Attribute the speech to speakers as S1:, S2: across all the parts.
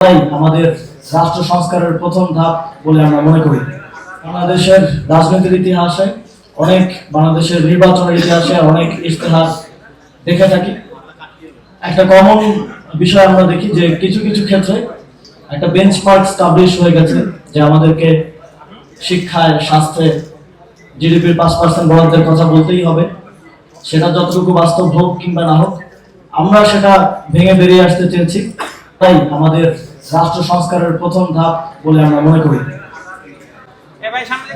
S1: আমাদের রাষ্ট্র সংস্কারের প্রথম ধাপ বলে আমরা মনে করি। বাংলাদেশের রাজনীতির ইতিহাসে বাংলাদেশের নির্বাচনের ইতিহাসে অনেক ইশতেহার দেখে থাকি। একটা কমন বিষয় আমরা দেখি যে কিছু কিছু ক্ষেত্রে একটা বেঞ্চমার্ক স্টাবলিশ হয়ে গেছে যে আমাদেরকে শিক্ষায়, স্বাস্থ্যে জিডিপির 5% বরাদ্দের কথা বলতেই হবে। সেটা যতটুকু বাস্তব হোক কিংবা না হোক, আমরা সেটা ভেঙে বেরিয়ে আসতে চেয়েছি। তাই আমাদের রাষ্ট্র সংস্কারের প্রথম ধাপ বলে আমরা মনে করি।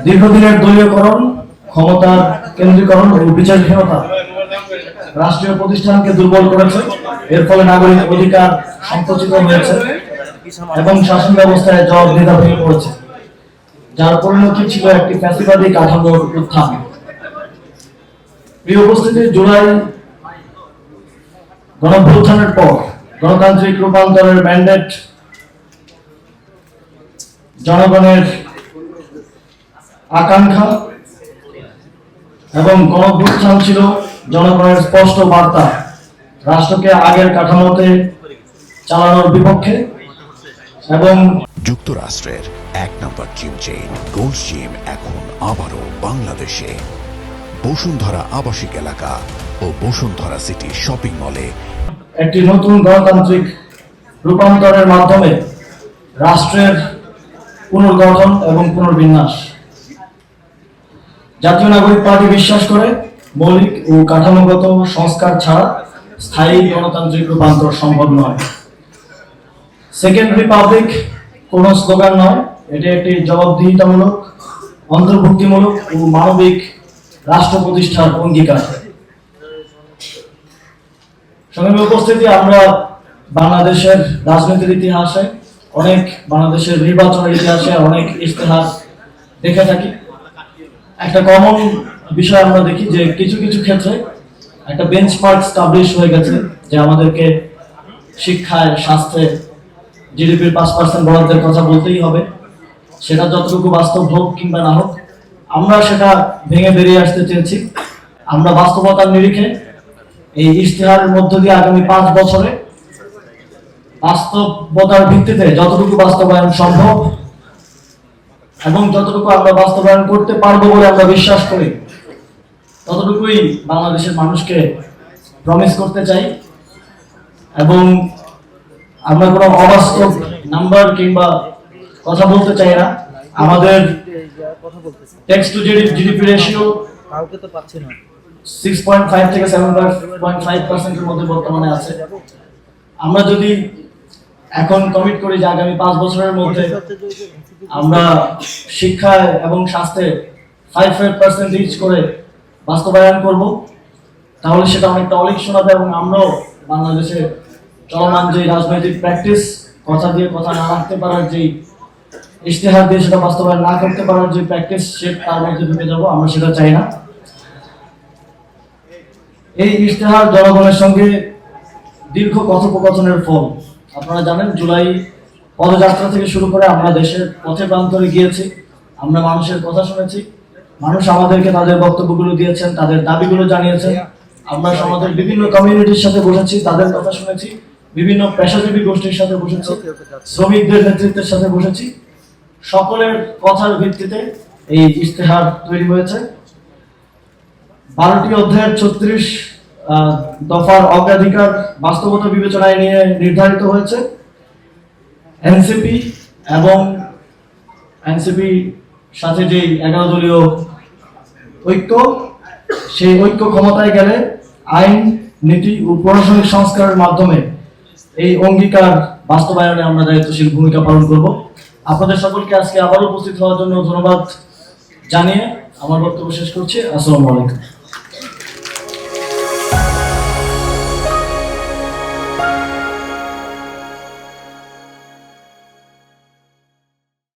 S1: দীর্ঘদিনের দলীয়করণ, ক্ষমতার কেন্দ্রীকরণ ও বিচারহীনতা রাষ্ট্রীয় প্রতিষ্ঠানকে দুর্বল করেছে। এর ফলে নাগরিক অধিকার সংকুচিত হয়েছে এবং শাসন ব্যবস্থায় জবাবদিহিতা ভেঙে পড়েছে, যার পরিণতি ছিল একটি ফ্যাসিবাদী কাঠামোর উত্থান। প্রিয় উপস্থিতি, জুলাই গণঅভ্যুত্থানের পর গণতান্ত্রিক রূপান্তরের ম্যান্ডেট জনগণের আকাঙ্ক্ষা এবং গণঅভ্যুত্থান ছিল জনগণের স্পষ্ট বার্তা রাষ্ট্রকে আগের কাঠামোতে চালানোর বিপক্ষে। এবং
S2: যুক্তরাষ্ট্রের 1 নম্বর জিম চেইন গোল্ড জিম এখন আবারও বাংলাদেশে বসুন্ধরা আবাসিক এলাকা ও বসুন্ধরা সিটি শপিং মলে
S1: একটি নতুন গণতান্ত্রিক রূপান্তরের মাধ্যমে রাষ্ট্রের পুনর্গঠন এবং পুনর্বিন্যাস। জাতীয় নাগরিক পার্টি বিশ্বাস করে মৌলিক ও কাঠামোগত সংস্কার ছাড়া স্থায়ী গণতান্ত্রিক রূপান্তর সম্ভব নয়। সেকেন্ড রিপাবলিক কোনো স্লোগান নয়, এটি একটি জবাবদিহিতামূলক, অন্তর্ভুক্তিমূলক ও মানবিক রাষ্ট্র প্রতিষ্ঠার অঙ্গীকার। সংগ্রামী উপস্থিতি, আমরা বাংলাদেশের রাজনীতির ইতিহাসে বাংলাদেশের নির্বাচনের ইতিহাসে অনেক ইশতেহার দেখে থাকি। একটা কমন বিষয় আমরা দেখি যে কিছু কিছু ক্ষেত্রে একটা বেঞ্চমার্ক স্টাবলিশ হয়ে গেছে যে আমাদেরকে শিক্ষায়, স্বাস্থ্যে জিডিপির 5% বরাদ্দের কথা বলতেই হবে। সেটা যতটুকু বাস্তব হোক কিংবা না হোক, আমরা সেটা ভেঙে বেরিয়ে আসতে চেয়েছি। আমরা বাস্তবতার নিরিখে এই ইশতেহারের মধ্য দিয়ে আগামী 5 বছরে বাস্তবতার ভিত্তিতে যতটুকু বাস্তবায়ন সম্ভব এবং যতটুকু আমরা বাস্তবায়ন করতে পারবো বলে আমরা বিশ্বাস করি, ততটুকুই বাংলাদেশের মানুষকে প্রমিস করতে চাই। এবং আমরা কোনো অবাস্তব নাম্বার কিংবা কথা বলতে চাই না। আমাদের টেক্সট টু জিডিপি রেশিও 6.5 থেকে 7.5% এর মধ্যে বর্তমানে আছে। আমরা যদি এখন কমিট করি যে আগামী 5 বছরের মধ্যে আমরা শিক্ষা এবং স্বাস্থ্যে 5% ইচ করে বাস্তবায়ন করব, তাহলে সেটা অনেকটা অলিক শোনাবে এবং আমরাও বাংলাদেশে চলমান যে রাজনৈতিক প্র্যাকটিস, কথা দিয়ে কথা না রাখতে পারার যে ইশতেহার দিয়ে সেটা বাস্তবায়ন না করতে পারার যে প্র্যাকটিস, তার মধ্যে ঢুকে যাব। আমরা সেটা চাই না। এই ইশতেহার জনগণের সঙ্গে দীর্ঘ কথোপকথনের ফল। আপনারা জানেন, জুলাই পদযাত্রা থেকে শুরু করে আমরা দেশের পথে প্রান্তরে গিয়েছি, আমরা মানুষের কথা শুনেছি, মানুষ আমাদেরকে তাদের বক্তব্যগুলো দিয়েছেন, তাদের দাবিগুলো জানিয়েছেন। আমরা সমাজের বিভিন্ন কমিউনিটির সাথে বসেছি, তাদের কথা শুনেছি, বিভিন্ন পেশাজীবী গোষ্ঠীর সাথে বসেছি, শ্রমিকদের নেতৃত্বের সাথে বসেছি। সকলের কথার ভিত্তিতে এই ইশতেহার তৈরি হয়েছে। 12টি অধ্যায়ের 36 দফার অগ্রাধিকার বাস্তবতা বিবেচনায় নিয়ে নির্ধারিত হয়েছে। এনসিপি এবং এনসিপি সাথে যে 11 দলীয় ঐক্য, সেই ঐক্য ক্ষমতায় গেলে আইন, নীতি ও প্রশাসনিক সংস্কারের মাধ্যমে এই অঙ্গীকার বাস্তবায়নে আমরা দায়িত্বশীল ভূমিকা পালন করব। আপনাদের সকলকে আজকে আবার উপস্থিত হওয়ার জন্য ধন্যবাদ জানিয়ে আমার বক্তব্য শেষ করছি। আসসালামু আলাইকুম।